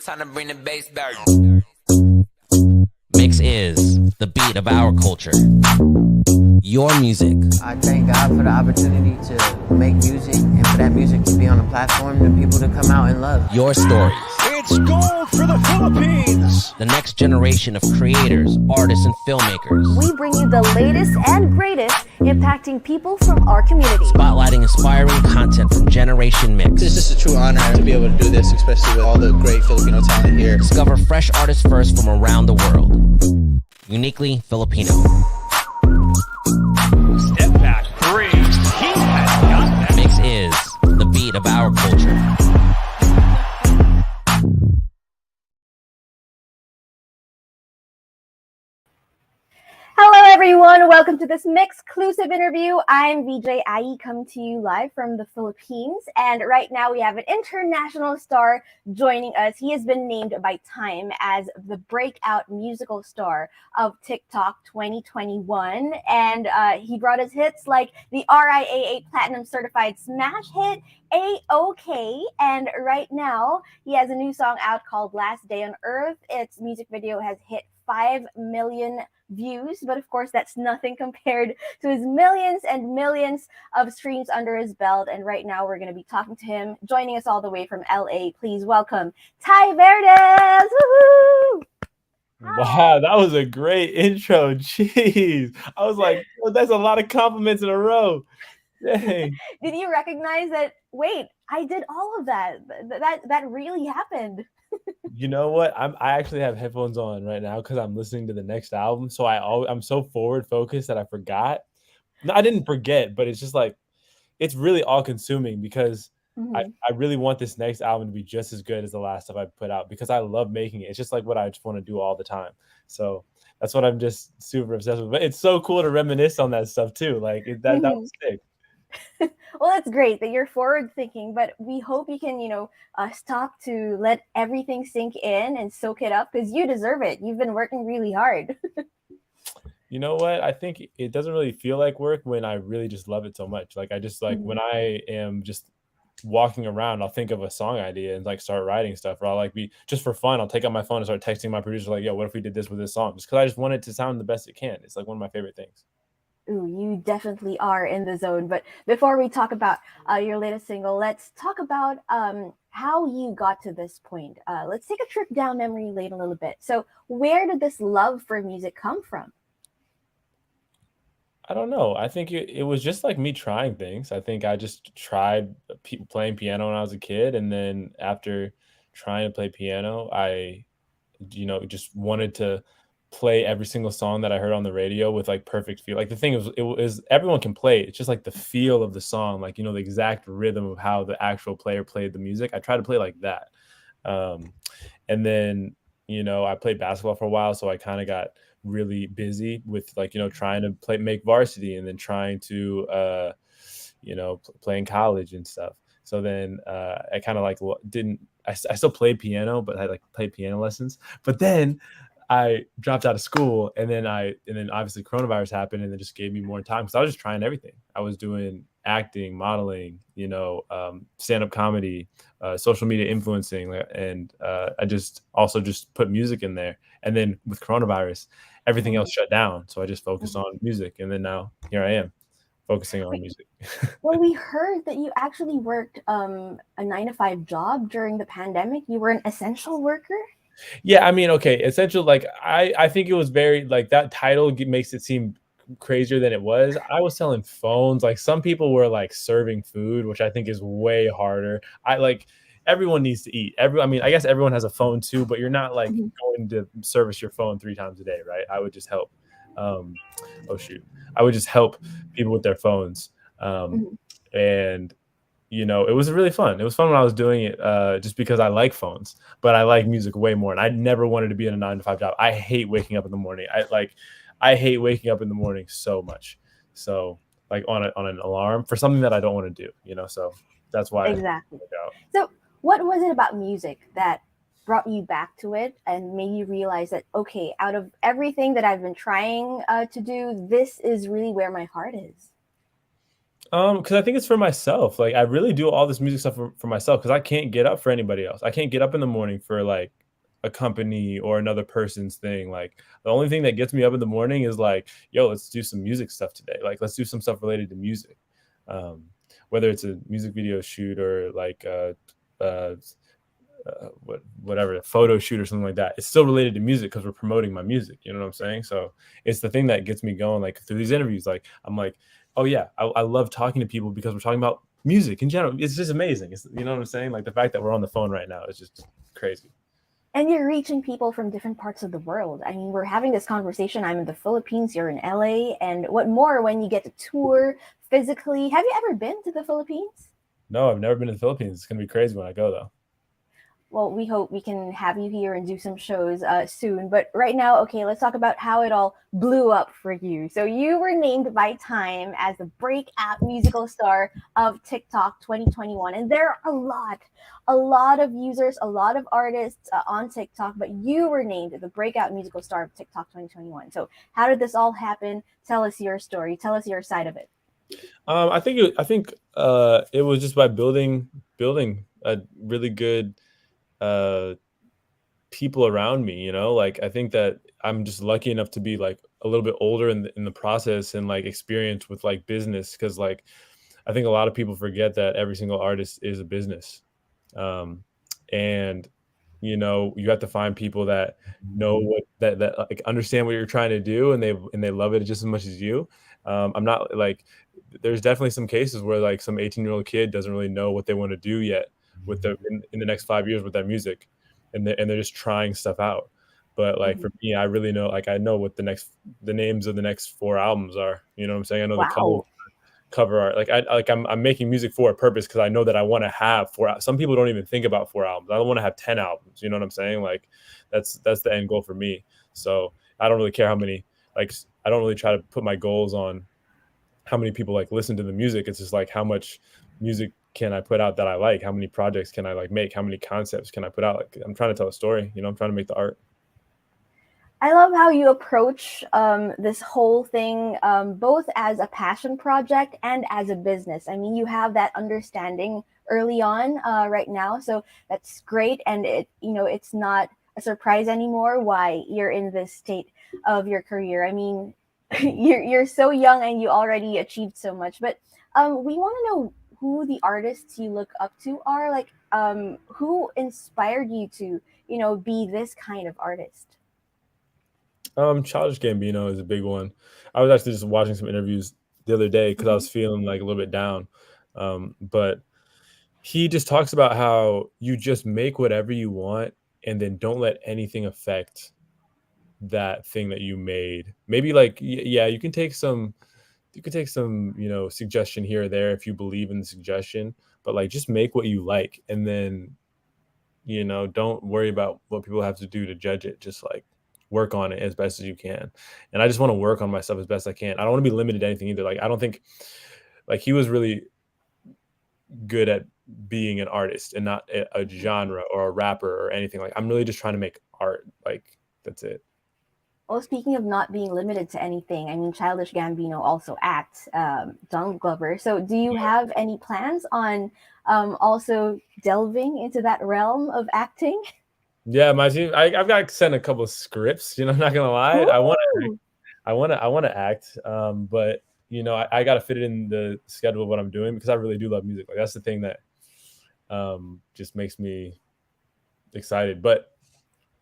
Time to bring the bass back. Mix is the beat of our culture. Your music. I thank God for the opportunity to make music and for that music to be on a platform and people to come out and love. Your stories. It's gold for the Philippines. The next generation of creators, artists, and filmmakers. We bring you the latest and greatest impacting people from our community. Spotlighting inspiring content from Generation Mix. It's just a true honor to be able to do this, especially with all the great Filipino talent here. Discover fresh artists first from around the world. Uniquely Filipino. Step back three. He has got that. Mix is the beat of our culture. Hello everyone, welcome to this MYXclusive interview. I'm VJ Ai, coming to you live from the Philippines, and right now we have an international star joining us. He has been named by Time as the breakout musical star of TikTok 2021, and he brought us hits like the RIAA Platinum Certified Smash hit, A-OK, and right now he has a new song out called Last Day on Earth. Its music video has hit 5 million views, but of course that's nothing compared to his millions and millions of streams under his belt. And right now we're going to be talking to him, joining us all the way from LA. Please welcome Tai Verdes. Woohoo! Wow, that was a great intro. Jeez, I was like, oh, that's a lot of compliments in a row. Dang. Did you recognize that? Wait, I did all of that. That really happened. You know what? I actually have headphones on right now because I'm listening to the next album. So I'm so forward focused that I forgot. No, I didn't forget, but it's just like it's really all consuming because I really want this next album to be just as good as the last stuff I put out because I love making it. It's just like what I just want to do all the time. So that's what I'm just super obsessed with. But it's so cool to reminisce on that stuff too. Like that was sick. Well, it's great that you're forward thinking, but we hope you can, stop to let everything sink in and soak it up because you deserve it. You've been working really hard. You know what? I think it doesn't really feel like work when I really just love it so much. Like I just like when I am just walking around, I'll think of a song idea and like start writing stuff, or I'll like be just for fun. I'll take out my phone and start texting my producer like, "Yo, what if we did this with this song?" Just because I just want it to sound the best it can. It's like one of my favorite things. Ooh, you definitely are in the zone. But before we talk about your latest single, let's talk about how you got to this point. Let's take a trip down memory lane a little bit. So where did this love for music come from? I don't know. I think it was just like me trying things. I think I just tried playing piano when I was a kid. And then after trying to play piano, I, just wanted to play every single song that I heard on the radio with like perfect feel. Like the thing is, it was everyone can play. It's just like the feel of the song, like, the exact rhythm of how the actual player played the music. I try to play like that. And then, I played basketball for a while. So I kind of got really busy with like, trying to make varsity and then trying to, play in college and stuff. So then I kind of like I still played piano, but I like played piano lessons. But then I dropped out of school and then obviously coronavirus happened and it just gave me more time because I was just trying everything. I was doing acting, modeling, stand-up comedy, social media influencing. And I just also just put music in there. And then with coronavirus, everything else shut down. So I just focused on music. And then now here I am focusing on music. Well, we heard that you actually worked a 9-to-5 job during the pandemic. You were an essential worker. Yeah, I mean, okay, essential. Like I think it was very like that title makes it seem crazier than it was. I was selling phones. Like some people were like serving food, which I think is way harder. Everyone needs to eat. I guess everyone has a phone too, but you're not like going to service your phone 3 times a day, right? I would just help. I would just help people with their phones. And it was really fun. It was fun when I was doing it just because I like phones, but I like music way more. And I never wanted to be in a 9-to-5 job. I hate waking up in the morning. I hate waking up in the morning so much. So like on an alarm for something that I don't want to do, so that's why. Exactly. So what was it about music that brought you back to it and made you realize that, okay, out of everything that I've been trying to do, this is really where my heart is? Because I think it's for myself. Like I really do all this music stuff for myself because I can't get up for anybody else. I can't get up in the morning for like a company or another person's thing. Like the only thing that gets me up in the morning is like, yo, let's do some music stuff today. Like let's do some stuff related to music. Um, Whether it's a music video shoot or like uh, whatever, a photo shoot or something like that. It's still related to music because we're promoting my music. You know what I'm saying? So it's the thing that gets me going. Like through these interviews, like I'm like, oh yeah, I love talking to people because we're talking about music in general. It's just amazing. You know what I'm saying? Like the fact that we're on the phone right now is just crazy. And you're reaching people from different parts of the world. I mean, we're having this conversation. I'm in the Philippines, you're in LA, and what more when you get to tour physically? Have you ever been to the Philippines? No, I've never been to the Philippines. It's gonna be crazy when I go though. Well, we hope we can have you here and do some shows soon. But right now, okay, let's talk about how it all blew up for you. So you were named by Time as the breakout musical star of TikTok 2021. And there are a lot of users, a lot of artists on TikTok, but you were named the breakout musical star of TikTok 2021. So how did this all happen? Tell us your story. Tell us your side of it. I think it was just by building a really good uh people around me, you know. Like I think that I'm just lucky enough to be like a little bit older in the process and like experienced with like business, because like I think a lot of people forget that every single artist is a business. Um and you know, you have to find people that know what that like understand what you're trying to do, and they love it just as much as you. I'm not like, there's definitely some cases where like some 18-year-old kid doesn't really know what they want to do yet with in the next 5 years with their music, and they're just trying stuff out. But like for me, I really know, like I know what the names of the next 4 albums are. You know what I'm saying? I know the Wow. cover art. I'm making music for a purpose because I know that I want to have four. Some people don't even think about 4 albums. I don't want to have 10 albums. You know what I'm saying? Like that's the end goal for me. So I don't really care how many. Like I don't really try to put my goals on how many people like listen to the music. It's just like how much music can I put out that I like? How many projects can I like make? How many concepts can I put out? Like I'm trying to tell a story. You know, I'm trying to make the art. I love how you approach this whole thing, both as a passion project and as a business. I mean, you have that understanding early on, right now, so that's great. And it's not a surprise anymore why you're in this state of your career. I mean, you're so young and you already achieved so much. But we want to know who the artists you look up to are. Like, who inspired you to, be this kind of artist? Childish Gambino is a big one. I was actually just watching some interviews the other day because I was feeling like a little bit down. But he just talks about how you just make whatever you want and then don't let anything affect that thing that you made. Maybe like yeah, you can take some, suggestion here or there if you believe in the suggestion, but like just make what you like, and then don't worry about what people have to do to judge it. Just like work on it as best as you can. And I just want to work on myself as best I can. I don't want to be limited to anything either. Like I don't think like he was really good at being an artist and not a genre or a rapper or anything. Like I'm really just trying to make art. Like that's it. Well, speaking of not being limited to anything, I mean, Childish Gambino also acts, Donald Glover. So, do you have any plans on also delving into that realm of acting? Yeah, my team. I've got to send a couple of scripts. I'm not gonna lie. I want to Ooh. I want to act, but I got to fit it in the schedule of what I'm doing because I really do love music. Like that's the thing that just makes me excited. But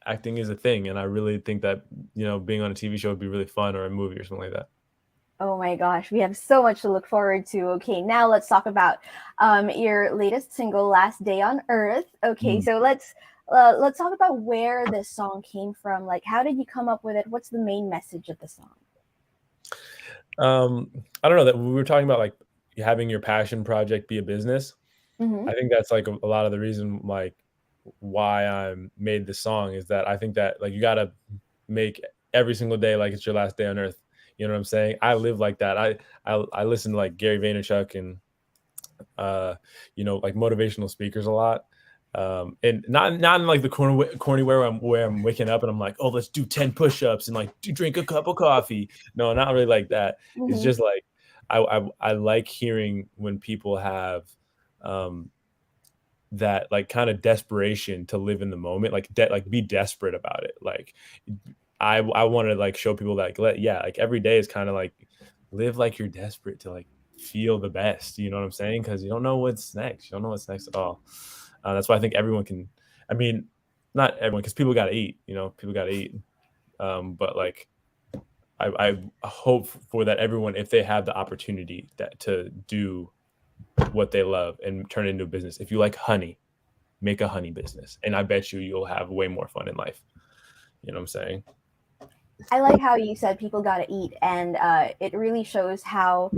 acting is a thing, and I really think that being on a TV show would be really fun, or a movie or something like that. Oh my gosh, we have so much to look forward to. Okay, now let's talk about your latest single, "Last Day on Earth." Okay, so let's talk about where this song came from. Like, how did you come up with it? What's the main message of the song? I don't know, that we were talking about like having your passion project be a business. Mm-hmm. I think that's like a lot of the reason like why I made this song is that I think that like you gotta make every single day like it's your last day on earth. You know what I'm saying? I live like that. I listen to like Gary Vaynerchuk and like motivational speakers a lot. And not in like the corny way where I'm waking up and I'm like, oh, let's do 10 push-ups and like drink a cup of coffee. No, not really like that. It's Mm-hmm. just like I like hearing when people have that like kind of desperation to live in the moment, like like be desperate about it. Like I want to like show people that like every day is kind of like live like you're desperate to like feel the best. You know what I'm saying? Because you don't know what's next. You don't know what's next at all. That's why I think everyone can. I mean, not everyone, because people got to eat. You know, people got to eat. But like, I hope for that everyone, if they have the opportunity that to do what they love and turn it into a business. If you like honey, make a honey business, and I bet you'll have way more fun in life. You know what I'm saying? I like how you said people gotta eat, and it really shows how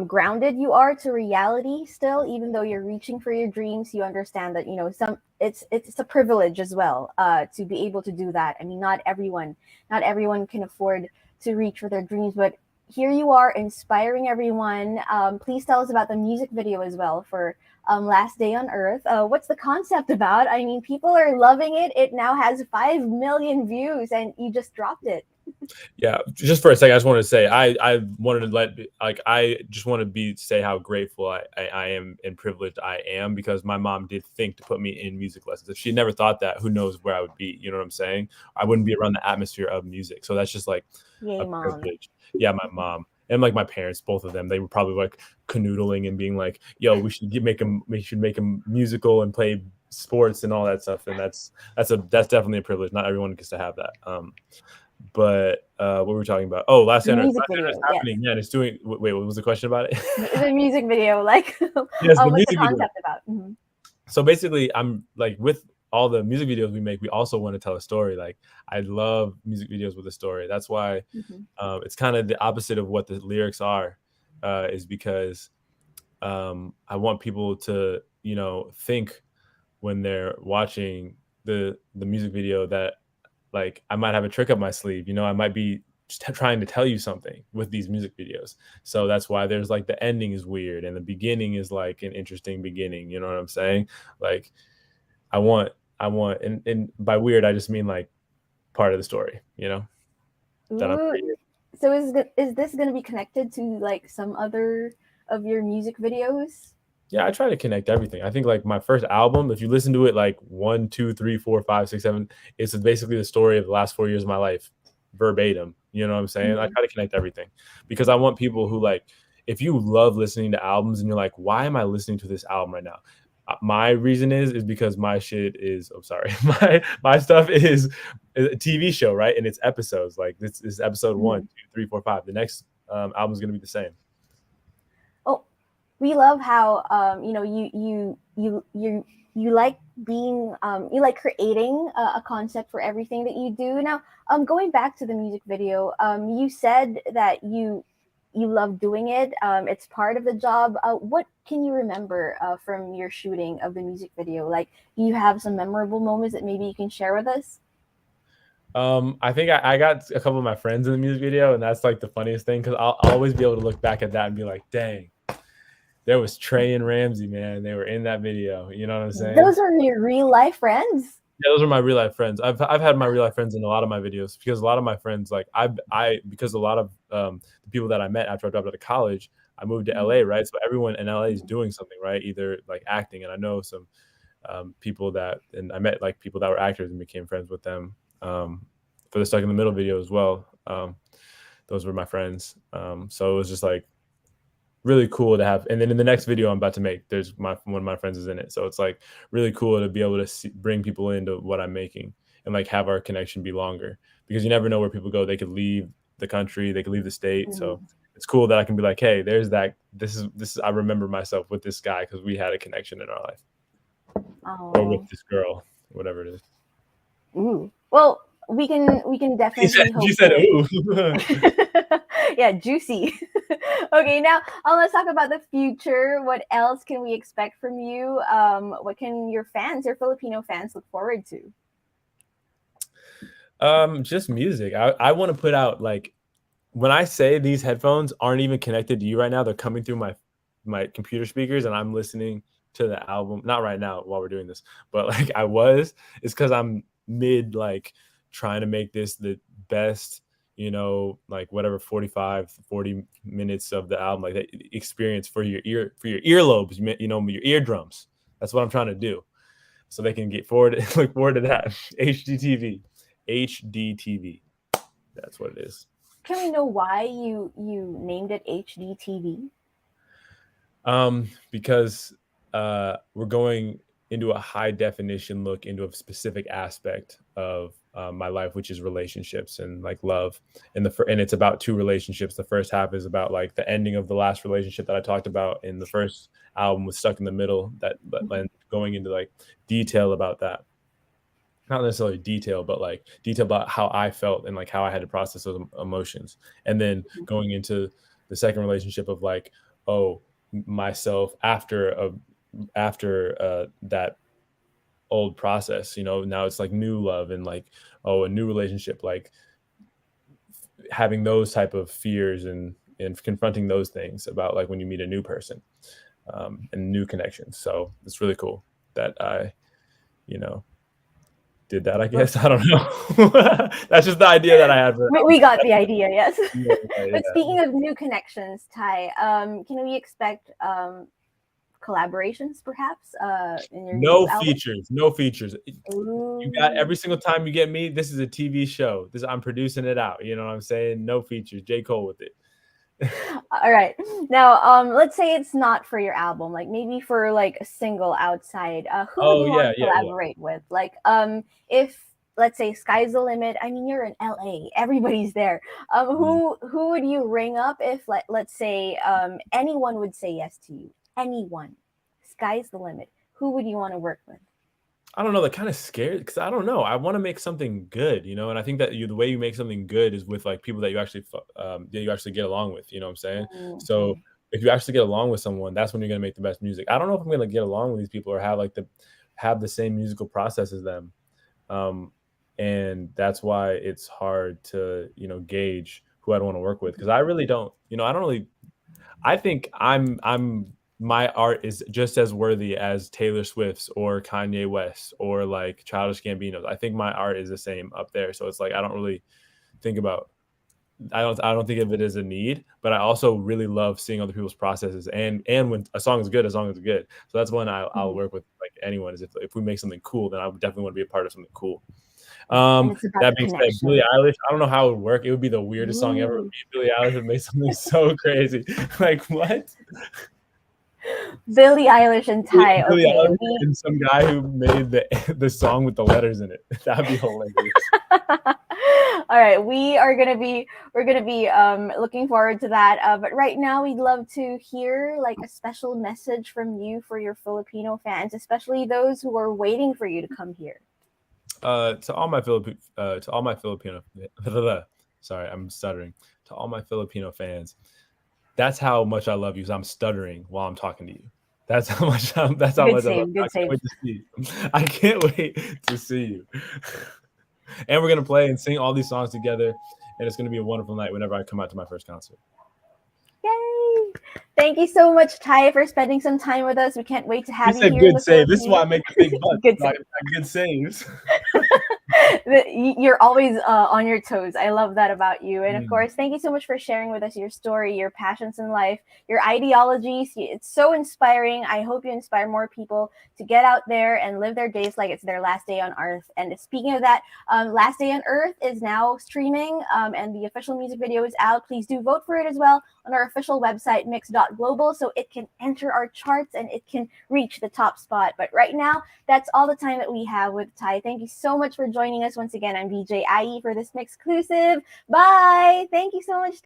grounded you are to reality still, even though you're reaching for your dreams. You understand that, you know, it's a privilege as well to be able to do that. I mean, not everyone can afford to reach for their dreams, but here you are inspiring everyone. Please tell us about the music video as well for Last Day on Earth. What's the concept about? I mean, people are loving it. It now has 5 million views, and you just dropped it. Yeah, just for a second, I just wanted to say I wanted to I just want to say how grateful I am and privileged I am, because my mom did think to put me in music lessons. If she never thought that, who knows where I would be? You know what I'm saying? I wouldn't be around the atmosphere of music. So that's just like Yay, a mom. privilege. Yeah, my mom and like my parents, both of them, they were probably like canoodling and being like, "Yo, we should make a musical and play sports and all that stuff." And that's definitely a privilege. Not everyone gets to have that. But what were we talking about? Oh, Last The Center. music Last Center is video, yes. happening. Yeah, and it's doing. Wait, what was the question about it? The music video, like, Yes, the what's the music video. concept about? Mhm. So basically, I'm like, with all the music videos we make, we also want to tell a story. Like, I love music videos with a story. That's why Mhm. it's kind of the opposite of what the lyrics are, is because I want people to, you know, think when they're watching the music video that like I might have a trick up my sleeve. You know, I might be just trying to tell you something with these music videos. So that's why there's like the ending is weird and the beginning is like an interesting beginning. You know what I'm saying? Like I want, and by weird, I just mean like part of the story, you know, that I'm Ooh, creating. so is this going to be connected to like some other of your music videos? Yeah, I try to connect everything. I think like my first album, if you listen to it like 1, 2, 3, 4, 5, 6, 7, it's basically the story of the last 4 years of my life, verbatim. You know what I'm saying? I Mhm. try to connect everything because I want people who like, if you love listening to albums and you're like, why am I listening to this album right now? My reason is because my shit is, oh sorry, my stuff is a TV show, right? And it's episodes. Like this is episode one, Mhm. two, three, four, five. The next album is gonna be the same. Oh, we love how you know you like being you like creating a concept for everything that you do. Now, going back to the music video, you said that you love doing it. It's part of the job. What can you remember from your shooting of the music video? Like, do you have some memorable moments that maybe you can share with us? I think I got a couple of my friends in the music video, and that's like the funniest thing because I'll always be able to look back at that and be like, dang, there was Trey and Ramsey, man. They were in that video. You know what I'm saying? Those are your real life friends. Yeah, those are my real life friends. I've had my real life friends in a lot of my videos because a lot of my friends, like because a lot of the people that I met after I dropped out of college, I moved to LA, right? So everyone in LA is doing something, right? Either like acting, and I know some people that, and I met like people that were actors and became friends with them. For the Stuck in the Middle video as well. Those were my friends. So it was just like really cool to have. And then in the next video I'm about to make, there's one of my friends is in it. So it's like really cool to be able to bring people into what I'm making and like have our connection be longer, because you never know where people go. They could leave the country, they could leave the state. So Mhm. it's cool that I can be like, hey, there's that. This is I remember myself with this guy because we had a connection in our life, or with Oh. this girl, whatever it is. Ooh. Well, we can definitely She hope said, for. ooh. Yeah, juicy. Okay, now let's talk about the future. What else can we expect from you? What can your fans, your Filipino fans, look forward to? Just music. I want to put out like, when I say these headphones aren't even connected to you right now, they're coming through my computer speakers and I'm listening to the album. Not right now while we're doing this, but like it's because I'm mid like trying to make this the best, like whatever 40 minutes of the album, like that experience for your earlobes, your eardrums. That's what I'm trying to do. So they can look forward to that. HDTV. That's what it is. Can we know why you named it HDTV? Because we're going into a high definition look into a specific aspect of my life, which is relationships and like love. And it's about two relationships. The first half is about like the ending of the last relationship that I talked about in the first album with Stuck in the Middle, that going into like detail about that. Not necessarily detail, but like detail about how I felt and like how I had to process those emotions. And then going into the second relationship of like, myself after that old process, now it's like new love and like, a new relationship, like having those type of fears and confronting those things about like when you meet a new person, and new connections. So it's really cool that I, did that, I guess. I don't know. That's just the idea that I had. We got the idea, yes. Yeah. But speaking of new connections, Tai, can we expect collaborations perhaps in your No new album? features. Ooh. You got every single time you get me, this is a TV show. I'm producing it out. You know what I'm saying? No features. J. Cole with it. All right. Now, let's say it's not for your album, like maybe for like a single outside. Who would you want to collaborate with? Like, if let's say sky's the limit. I mean, you're in LA, everybody's there. Who would you ring up if let's say anyone would say yes to you? Anyone, sky's the limit. Who would you want to work with? I don't know. They're kind of scared because I don't know. I want to make something good, and I think that the way you make something good is with like people that you actually get along with. You know what I'm saying? Mm-hmm. So if you actually get along with someone, that's when you're gonna make the best music. I don't know if I'm gonna get along with these people or have the same musical process as them, and that's why it's hard to gauge who I'd want to work with, because I really don't. I don't really. I think my art is just as worthy as Taylor Swift's or Kanye West or like Childish Gambino's. I think my art is the same up there. So it's like I don't really think about. I don't think of it as a need, but I also really love seeing other people's processes. And when a song is good, So that's when I'll work with like anyone. Is if we make something cool, then I would definitely want to be a part of something cool. That being said, Billie Eilish, I don't know how it would work. It would be the weirdest song ever. Billie Eilish would make something so crazy. Like what? Billie Eilish and Tai. Billie Okay, Eilish and some guy who made the song with the letters in it. That'd be hilarious. All right, we're gonna be looking forward to that. But right now, we'd love to hear like a special message from you for your Filipino fans, especially those who are waiting for you to come here. To all my Filipino, sorry, I'm stuttering. To all my Filipino fans, that's how much I love you. So I'm stuttering while I'm talking to you. That's how much. I love you. I can't wait to see you. And we're gonna play and sing all these songs together, and it's gonna be a wonderful night whenever I come out to my first concert. Yay! Thank you so much, Tai, for spending some time with us. We can't wait to have you here. Good save. This is why I make the big bucks. Good saves. You're always on your toes. I love that about you. And of course, thank you so much for sharing with us your story, your passions in life, your ideologies. It's so inspiring. I hope you inspire more people to get out there and live their days like it's their last day on Earth. And speaking of that, Last Day on Earth is now streaming, and the official music video is out. Please do vote for it as well on our official website, MYX.global, so it can enter our charts and it can reach the top spot. But right now, that's all the time that we have with Tai. Thank you so much for joining us once again. I'm VJ IE for this MYXclusive. Bye. Thank you so much.